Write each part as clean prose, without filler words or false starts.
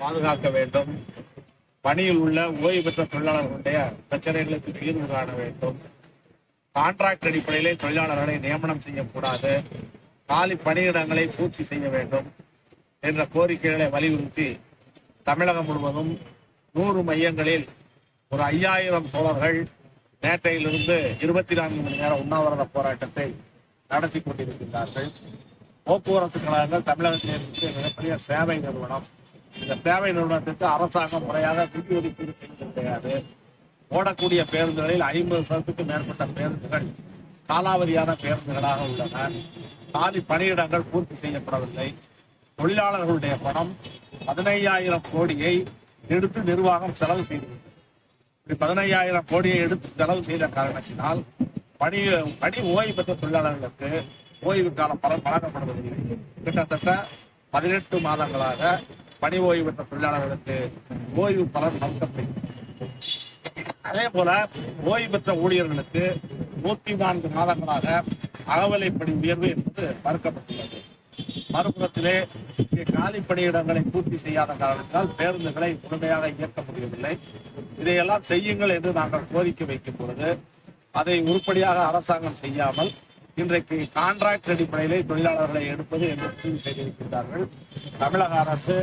பாதுகாக்க வேண்டும். பணியில் உள்ள ஓய்வு பெற்ற தொழிலாளர்களுடைய பிரச்சனைகளுக்கு தீர்வு காண வேண்டும். கான்ட்ராக்ட் அடிப்படையிலே தொழிலாளர்களை நியமனம் செய்யக்கூடாது. காலி பணியிடங்களை பூர்த்தி செய்ய வேண்டும் என்ற கோரிக்கைகளை வலியுறுத்தி தமிழகம் முழுவதும் 100 மையங்களில் ஒரு 5000 தோழர்கள் நேற்றையிலிருந்து 24 மணி நேர உண்ணாவிரத போராட்டத்தை நடத்தி கொண்டிருக்கின்றார்கள். போக்குவரத்து கழகங்கள் தமிழகத்தில் இருந்து மிகப்பெரிய சேவை நிறுவனம். இந்த சேவை நிறுவனத்திற்கு அரசாங்கம் முறையாக நிதி ஒதுக்கீடு செய்வது கிடையாது. ஓடக்கூடிய பேருந்துகளில் 50% மேற்பட்ட பேருந்துகள் காலாவதியான பேருந்துகளாக உள்ளன. காலி பணியிடங்கள் பூர்த்தி செய்யப்படவில்லை. தொழிலாளர்களுடைய பணம் 15,000 கோடியை எடுத்து நிர்வாகம் செலவு செய்தது. 15,000 கோடியை எடுத்து செலவு செய்த காரணத்தினால் பணி ஓய்வு பெற்ற தொழிலாளர்களுக்கு ஓய்வு காலம் பலன் வழங்கப்படுவதில்லை. கிட்டத்தட்ட 18 மாதங்களாக பணி ஓய்வு பெற்ற தொழிலாளர்களுக்கு ஓய்வு பலன் வழங்கப்படுகிறது. அதே போல ஓய்வு பெற்ற ஊழியர்களுக்கு 104 மாதங்களாக அகவலைப்படி உயர்வு என்பது மறுக்கப்பட்டுள்ளது. மறுபுறத்திலே காலி பணியிடங்களை பூர்த்தி செய்யாத காரணத்தால் பேருந்துகளை முழுமையாக இயக்க முடியவில்லை. இதையெல்லாம் செய்யுங்கள் என்று நாங்கள் கோரிக்கை வைக்கும் பொழுது அதை உருப்படியாக அரசாங்கம் செய்யாமல் இன்றைக்கு கான்ட்ராக்ட் அடிப்படையிலே தொழிலாளர்களை எடுப்பது என்று முடிவு செய்திருக்கின்றார்கள். தமிழக அரசு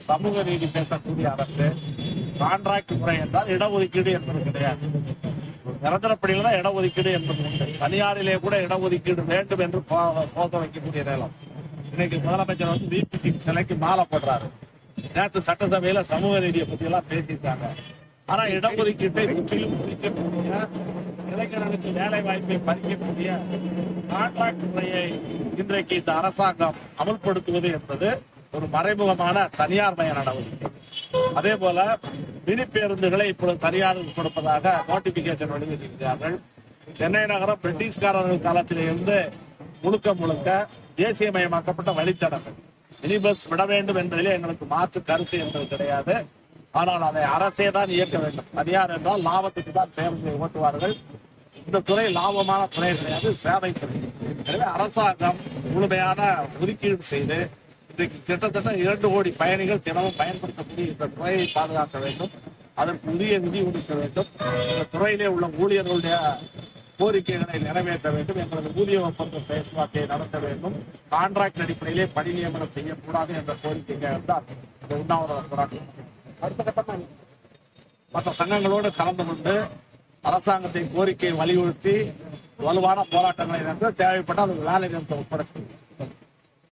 சமூக நீதி பேசக்கூடிய அரசு. கான்ட்ராக்ட் முறை என்றால் இடஒதுக்கீடு என்பது கிடையாது. நிரந்தரப்படியில் தான் இடஒதுக்கீடு என்பது உண்டு. தனியாரிலே கூட இடஒதுக்கீடு வேண்டும் என்று போக வைக்கக்கூடிய நேரம். இன்னைக்கு முதலமைச்சர் வந்து விபிசி சிலைக்கு மாலை போடுறாரு. நேற்று சட்டசபையில சமூக நீதியை பத்தி எல்லாம் பேசியிருக்காங்க. ஆனா இடஒதுக்கீட்டை முற்றிலும் குறிக்கக்கூடிய, இளைஞர்களுக்கு வேலை வாய்ப்பை பறிக்கக்கூடிய கான்ட்ராக்ட் முறையை இன்றைக்கு இந்த அரசாங்கம் அமல்படுத்துவது என்பது ஒரு மறைமுகமான தனியார் மய நடவடிக்கை. அதே போல மினி பேருந்துகளை இப்பொழுது தனியாருக்கு கொடுப்பதாக நோட்டிபிகேஷன் வெளியிட்டிருக்கிறார்கள். சென்னை நகரம் பிரிட்டிஷ்காரர்கள் காலத்திலிருந்து முழுக்க தேசியமயமாக்கப்பட்ட வழித்தடங்கள். மினி பஸ் விட வேண்டும் என்பதிலே எங்களுக்கு மாற்று கருத்து என்பது கிடையாது. ஆனால் அதை அரசே தான் இயக்க வேண்டும். தனியார் என்றால் லாபத்துக்கு தான் பேருந்தை ஓட்டுவார்கள். இந்த துறை லாபமான துறை கிடையாது, சேவை துறை. எனவே அரசாங்கம் முழுமையான ஒதுக்கீடு செய்து இன்றைக்கு கிட்டத்தட்ட 2 கோடி பயணிகள் தினமும் பயன்படுத்தக்கூடிய இந்த துறையை பாதுகாக்க வேண்டும். அதற்கு உரிய நிதி ஒதுக்க வேண்டும். இந்த துறையிலே உள்ள ஊழியர்களுடைய கோரிக்கைகளை நிறைவேற்ற வேண்டும். எங்களது ஊதிய ஒப்பந்த பேச்சுவார்த்தையை நடத்த வேண்டும். கான்ட்ராக்ட் அடிப்படையிலே பணி நியமனம் செய்யக்கூடாது என்ற கோரிக்கைகள் தான் இந்த உண்ணாவிரத போராட்டம். அடுத்த கட்டமாக மற்ற சங்கங்களோடு கலந்து கொண்டு அரசாங்கத்தின் கோரிக்கையை வலியுறுத்தி வலுவான போராட்டங்களை நடத்த தேவைப்பட்டால் அது வேலை நிறுத்தம் உட்பட